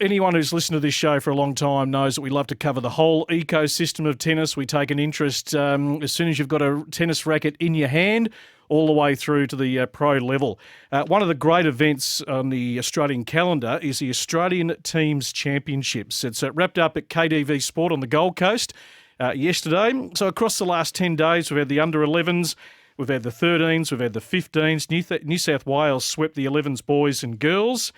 Anyone who's listened to this show for a long time knows that we love to cover the whole ecosystem of tennis. We take an interest as soon as you've got a tennis racket in your hand, all the way through to the pro level. One of the great events on the Australian calendar is the Australian Teams Championships. It's wrapped up at KDV Sport on the Gold Coast yesterday. So across the last 10 days, we've had the under-11s, we've had the 13s, we've had the 15s. New South Wales swept the 11s boys and girls,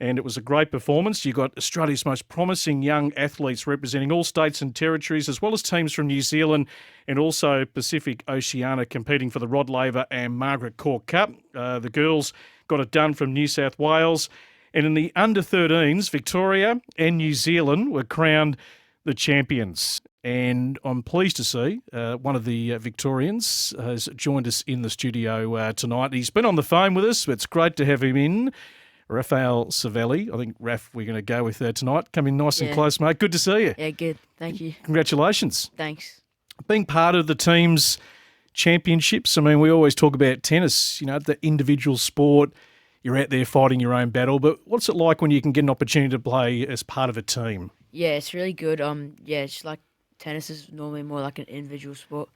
and it was a great performance. You got Australia's most promising young athletes representing all states and territories, as well as teams from New Zealand and also Pacific Oceania competing for the Rod Laver and Margaret Court Cup. The girls got it done from New South Wales. And in the under-13s, Victoria and New Zealand were crowned the champions. And I'm pleased to see one of the Victorians has joined us in the studio tonight. He's been on the phone with us. It's great to have him in. Rafael Savelli. I think, Raf, we're going to go with tonight. Come in nice and close, mate. Good to see you. Yeah, good. Thank you. Congratulations. Thanks. Being part of the team's championships, I mean, we always talk about tennis, the individual sport. You're out there fighting your own battle. But what's it like when you can get an opportunity to play as part of a team? Yeah, it's really good. It's like tennis is normally more like an individual sport.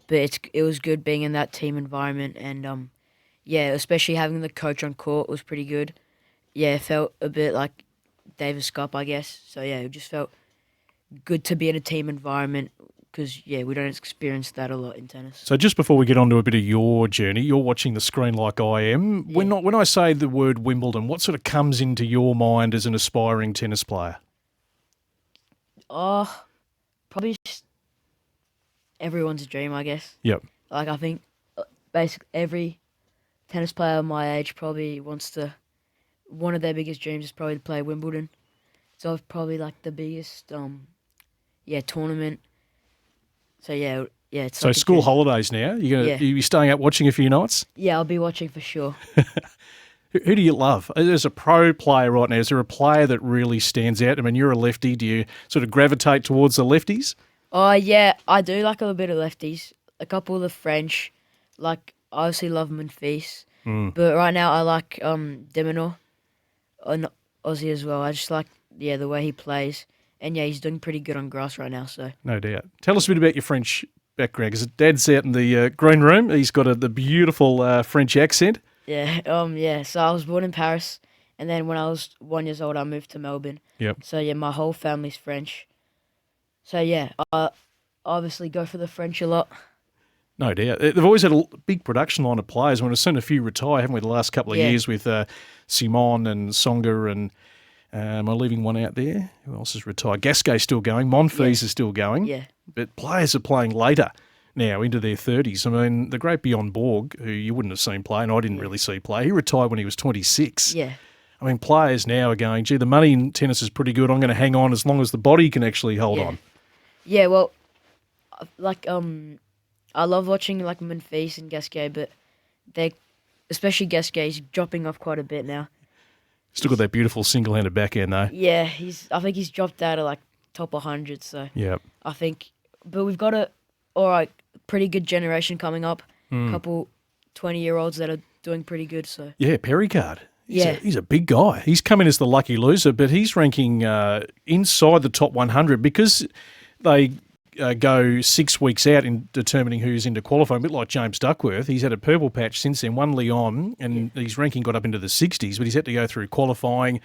But it was good being in that team environment. And, especially having the coach on court was pretty good. Yeah, it felt a bit like Davis Cup, I guess. So, yeah, it just felt good to be in a team environment because, we don't experience that a lot in tennis. So just before we get on to a bit of your journey, you're watching the screen like I am. Yeah. When I say the word Wimbledon, what sort of comes into your mind as an aspiring tennis player? Probably just everyone's dream, I guess. Yep. Like, I think basically every tennis player my age probably wants to... One of their biggest dreams is probably to play Wimbledon. So it's probably like the biggest, tournament. So it's So like school holidays now. You be staying up watching a few nights? Yeah, I'll be watching for sure. Who do you love? As a pro player right now, is there a player that really stands out? I mean, you're a lefty. Do you sort of gravitate towards the lefties? Oh, yeah, I do like a little bit of lefties. A couple of the French. Like, I obviously love Monfils. But right now I like Demonor. And Aussie as well. I just like, the way he plays. And, he's doing pretty good on grass right now. So No doubt. Tell us a bit about your French background, because Dad's out in the green room. He's got the beautiful French accent. Yeah, So I was born in Paris. And then when I was 1 year old, I moved to Melbourne. Yep. So, my whole family's French. So, I obviously go for the French a lot. No doubt. They've always had a big production line of players. We've seen a few retire, haven't we, the last couple of years with Simon and Tsonga and am I leaving one out there? Who else is retired? Gasquet's still going. Monfils is still going. Yeah. But players are playing later now, into their 30s. I mean, the great Bjorn Borg, who you wouldn't have seen play, and I didn't really see play, he retired when he was 26. Yeah. I mean, players now are going, gee, the money in tennis is pretty good. I'm going to hang on as long as the body can actually hold on. Yeah, well, like, I love watching like Monfils and Gasquet, but especially Gasquet, he's dropping off quite a bit now. Still got that beautiful single-handed backhand though. Yeah, I think he's dropped out of like top 100. So yeah, I think, but we've got pretty good generation coming up. A couple 20-year-olds that are doing pretty good. So yeah, Pericard. He's a big guy. He's come in as the lucky loser, but he's ranking inside the top 100 because they go 6 weeks out in determining who's into qualifying, a bit like James Duckworth. He's had a purple patch since then, won Lyon, and his ranking got up into the 60s, but he's had to go through qualifying.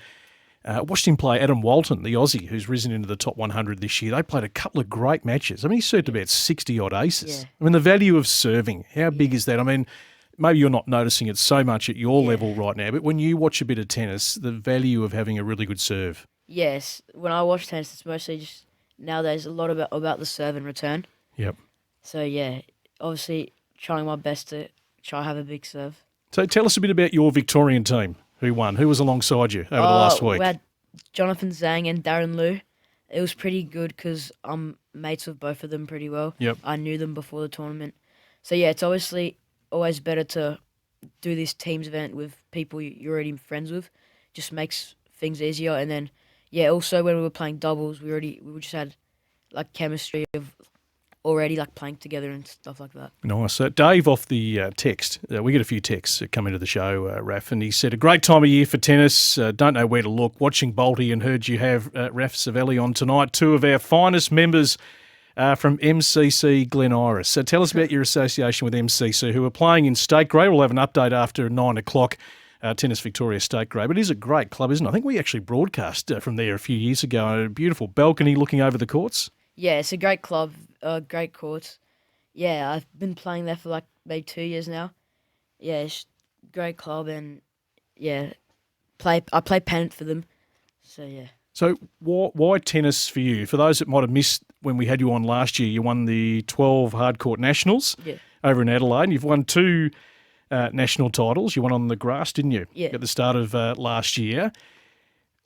Watched him play Adam Walton, the Aussie, who's risen into the top 100 this year. They played a couple of great matches. I mean, he served about 60-odd aces. Yeah. I mean, the value of serving, how big is that? I mean, maybe you're not noticing it so much at your level right now, but when you watch a bit of tennis, the value of having a really good serve. Yes, when I watch tennis, it's mostly just nowadays a lot about the serve and return. Yep. So, obviously trying my best to try have a big serve. So tell us a bit about your Victorian team. Who won? Who was alongside you over the last week? We had Jonathan Zhang and Darren Liu. It was pretty good because I'm mates with both of them pretty well. Yep. I knew them before the tournament. So, it's obviously always better to do this teams event with people you're already friends with. Just makes things easier. And then, also when we were playing doubles, we just had like chemistry of already, like playing together and stuff like that. Nice. Dave off the text, we get a few texts that come into the show, Raf, and he said, a great time of year for tennis. Don't know where to look. Watching Balti and heard you have Raf Savelli on tonight, two of our finest members from MCC Glen Iris. So tell us about your association with MCC, who are playing in state grade. We'll have an update after 9 o'clock, Tennis Victoria State grade. But it is a great club, isn't it? I think we actually broadcast from there a few years ago. A beautiful balcony looking over the courts. Yeah, it's a great club, great courts. Yeah, I've been playing there for like maybe 2 years now. Yeah, it's a great club, and yeah, I play pennant for them. So yeah. So why tennis for you? For those that might have missed when we had you on last year, you won the 12 Hardcourt Nationals over in Adelaide. You've won 2 national titles. You won on the grass, didn't you? Yeah. At the start of last year.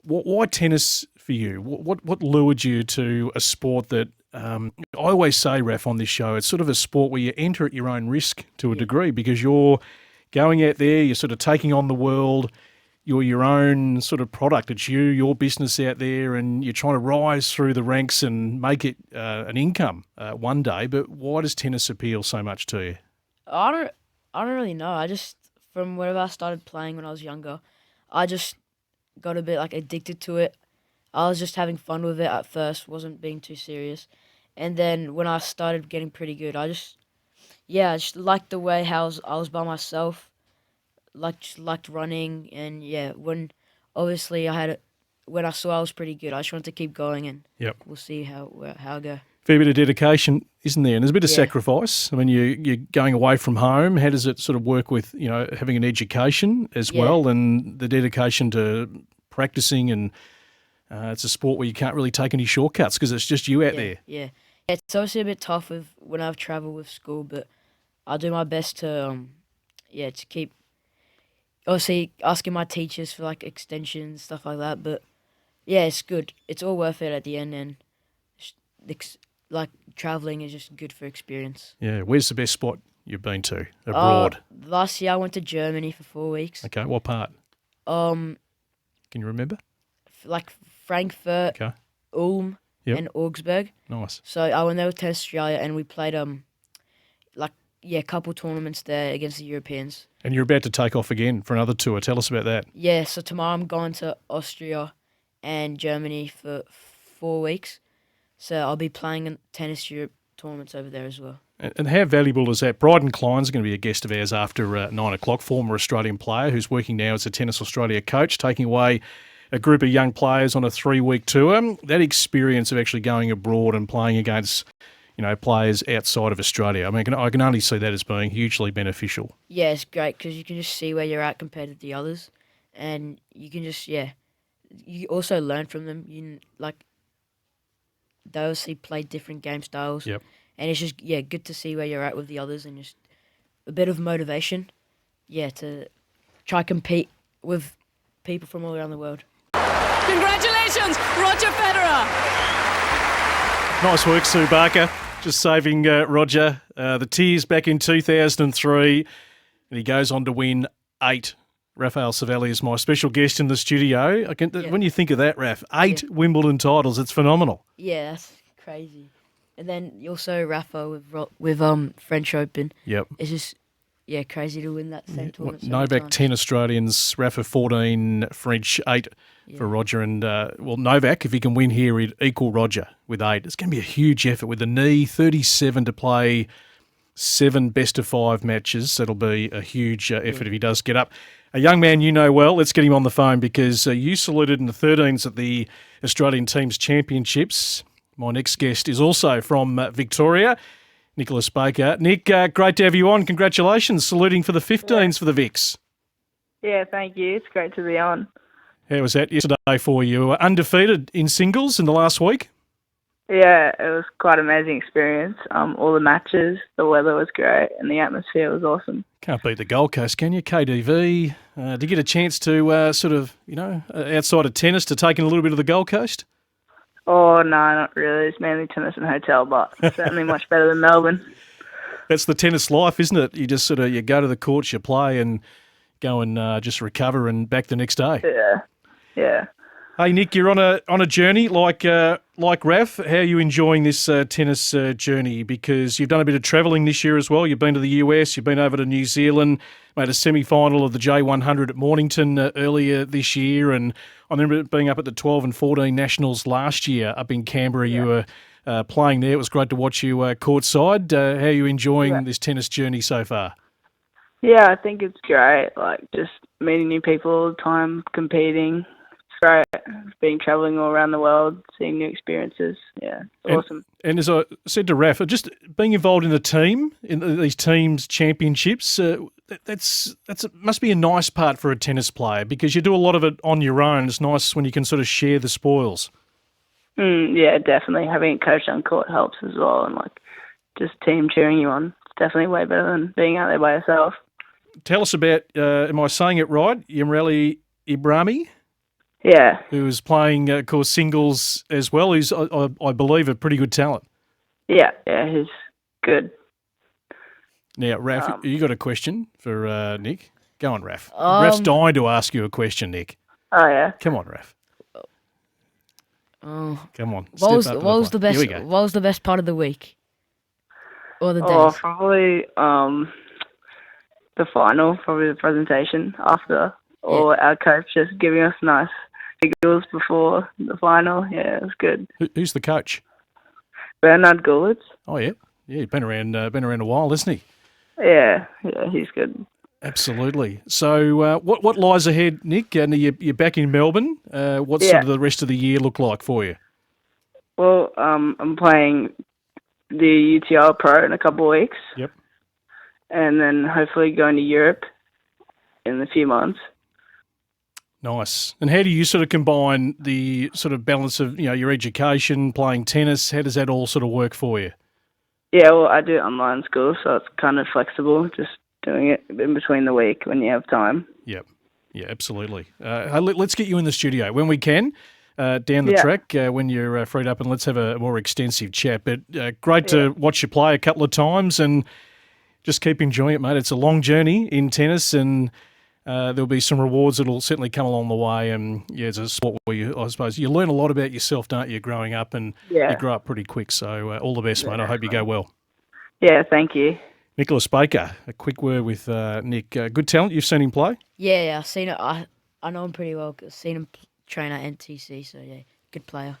Why tennis for you? What lured you to a sport that I always say, Raf, on this show, it's sort of a sport where you enter at your own risk to a degree, because you're going out there, you're sort of taking on the world, you're your own sort of product. It's you, your business out there, and you're trying to rise through the ranks and make it an income one day. But why does tennis appeal so much to you? I don't really know. I just, from whenever I started playing when I was younger, I just got a bit like addicted to it. I was just having fun with it at first, wasn't being too serious. And then when I started getting pretty good, I just liked the way how I was by myself, just liked running. And yeah, when obviously when I saw I was pretty good, I just wanted to keep going, and we'll see how I go. Fair bit of dedication, isn't there? And there's a bit of sacrifice. I mean, you're going away from home. How does it sort of work with, having an education as well, and the dedication to practicing? And it's a sport where you can't really take any shortcuts because it's just you out there. Yeah. It's obviously a bit tough when I've travelled with school, but I do my best to keep obviously asking my teachers for like extensions, stuff like that. But yeah, it's good. It's all worth it at the end, and like travelling is just good for experience. Yeah. Where's the best spot you've been to abroad? Last year I went to Germany for 4 weeks. Okay. What part? Can you remember? Like Frankfurt, Ulm, and Augsburg. Nice. So I went there with Tennis Australia, and we played a couple tournaments there against the Europeans. And you're about to take off again for another tour. Tell us about that. Yeah, so tomorrow I'm going to Austria and Germany for 4 weeks. So I'll be playing in Tennis Europe tournaments over there as well. And how valuable is that? Bryden Klein's going to be a guest of ours after 9 o'clock, former Australian player who's working now as a Tennis Australia coach, taking away a group of young players on a 3-week tour. That experience of actually going abroad and playing against, players outside of Australia, I mean, I can only see that as being hugely beneficial. Yeah, it's great because you can just see where you're at compared to the others, and you can just, you also learn from them. They obviously play different game styles. Yep. And it's just, good to see where you're at with the others, and just a bit of motivation, to try compete with people from all around the world. Congratulations, Roger Federer. Nice work, Sue Barker. Just saving Roger. The tears back in 2003, and he goes on to win 8. Rafael Savelli is my special guest in the studio. When you think of that, Raf, 8 Wimbledon titles, it's phenomenal. Yeah, that's crazy. And then also Rafa with French Open. Yep. It's just crazy to win that same tournament. Novak 10 Australians, Rafa 14, French 8 for Roger. And Novak, if he can win here, he'd equal Roger with 8. It's going to be a huge effort with the knee, 37 to play 7 best-of-5 matches. That'll be a huge effort if he does get up. A young man you know well, let's get him on the phone because you saluted in the 13s at the Australian Teams Championships. My next guest is also from Victoria, Nicholas Baker. Nick, great to have you on. Congratulations, saluting for the 15s for the Vics. Yeah, thank you. It's great to be on. How was that yesterday for you? You were undefeated in singles in the last week? Yeah, it was quite an amazing experience. All the matches, the weather was great, and the atmosphere was awesome. Can't beat the Gold Coast, can you? KDV. Did you get a chance to outside of tennis, to take in a little bit of the Gold Coast? Oh, no, not really. It's mainly tennis and hotel, but certainly much better than Melbourne. That's the tennis life, isn't it? You just you go to the courts, you play, and go and just recover and back the next day. Yeah. Hey Nick, you're on a journey like Raf. How are you enjoying this tennis journey? Because you've done a bit of travelling this year as well. You've been to the US, you've been over to New Zealand, made a semi-final of the J100 at Mornington earlier this year, and I remember being up at the 12 and 14 nationals last year up in Canberra. You were playing there. It was great to watch you courtside. How are you enjoying this tennis journey so far? Yeah, I think it's great. Like, just meeting new people all the time, competing. Great. Been travelling all around the world, seeing new experiences. Yeah, it's awesome. And as I said to Raf, just being involved in a team, in these teams' championships, that's must be a nice part for a tennis player because you do a lot of it on your own. It's nice when you can sort of share the spoils. Yeah, definitely. Having a coach on court helps as well, and like just team cheering you on. It's definitely way better than being out there by yourself. Tell us about, am I saying it right, Yamreli Ibrahimi? Yeah. Who was playing, of course, singles as well, who's, I believe, a pretty good talent. Yeah, he's good. Now, Raf, you got a question for Nick? Go on, Raf. Raf's dying to ask you a question, Nick. Oh, yeah? Come on, Raf. Come on. What was the best part of the week? Or the days? Probably the final, probably the presentation after, or our coach just giving us nice giggles before the final. Yeah, it was good. Who's the coach? Bernard Gulitz. Oh yeah, he's been around a while, isn't he? Yeah, he's good. Absolutely. So, what lies ahead, Nick? And you're back in Melbourne. What's sort of the rest of the year look like for you? Well, I'm playing the UTR Pro in a couple of weeks. Yep. And then hopefully going to Europe in a few months. Nice. And how do you sort of combine the sort of balance of, your education, playing tennis? How does that all sort of work for you? Yeah, well, I do online school, so it's kind of flexible, just doing it in between the week when you have time. Yep. Yeah, absolutely. Let's get you in the studio when we can, down the track, when you're freed up, and let's have a more extensive chat. But great to watch you play a couple of times and just keep enjoying it, mate. It's a long journey in tennis, and there'll be some rewards that'll certainly come along the way. And it's a sport where I suppose you learn a lot about yourself, don't you, growing up, and you grow up pretty quick. So all the best, mate. I hope you go well. Yeah, thank you. Nicholas Baker, a quick word with Nick. Good talent. You've seen him play? Yeah, I've seen it. I know him pretty well. I've seen him train at NTC, so yeah, good player.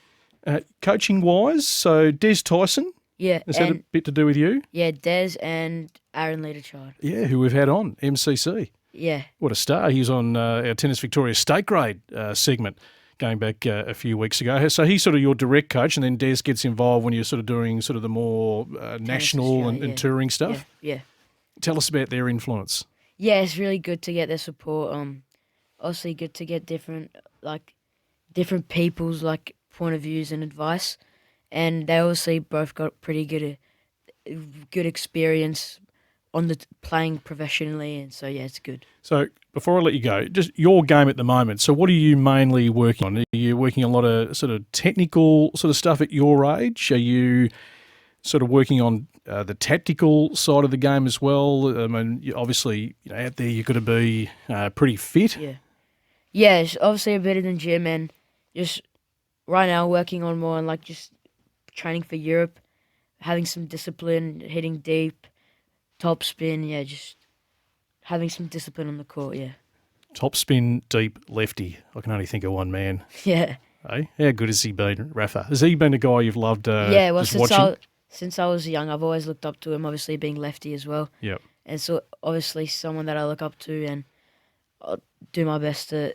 Coaching-wise, so Des Tyson. Yeah. Has that a bit to do with you? Yeah, Des and Aaron Leaderchild. Yeah, who we've had on, MCC. Yeah. What a star. He was on our Tennis Victoria State Grade segment going back a few weeks ago. So he's sort of your direct coach, and then Des gets involved when you're sort of doing sort of the more national and touring stuff. Yeah. Tell us about their influence. Yeah, it's really good to get their support. Obviously good to get different people's point of views and advice, and they obviously both got pretty good experience on the playing professionally, and so yeah, it's good. So before I let you go, just your game at the moment. So what are you mainly working on? Are you working on a lot of sort of technical sort of stuff at your age? Are you sort of working on the tactical side of the game as well? I mean, obviously, out there you've got to be pretty fit. Yeah, it's obviously a bit in the gym, and just right now working on more on just training for Europe, having some discipline, hitting deep, top spin, just having some discipline on the court, Top spin, deep, lefty. I can only think of one man. Yeah. Hey, how good has he been, Rafa? Has he been a guy you've loved well, just watching? Since I was young, I've always looked up to him, obviously being lefty as well. Yep. And so obviously someone that I look up to, and I'll do my best to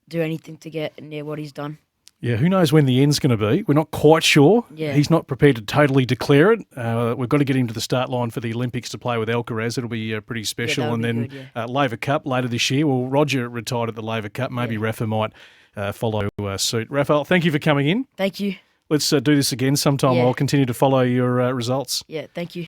do anything to get near what he's done. Yeah, who knows when the end's going to be? We're not quite sure. Yeah. He's not prepared to totally declare it. We've got to get him to the start line for the Olympics to play with Alcaraz. It'll be pretty special. Yeah, and then Laver Cup later this year. Well, Roger retired at the Laver Cup. Maybe Rafa might follow suit. Rafael, thank you for coming in. Thank you. Let's do this again sometime. Yeah. I'll continue to follow your results. Yeah, thank you.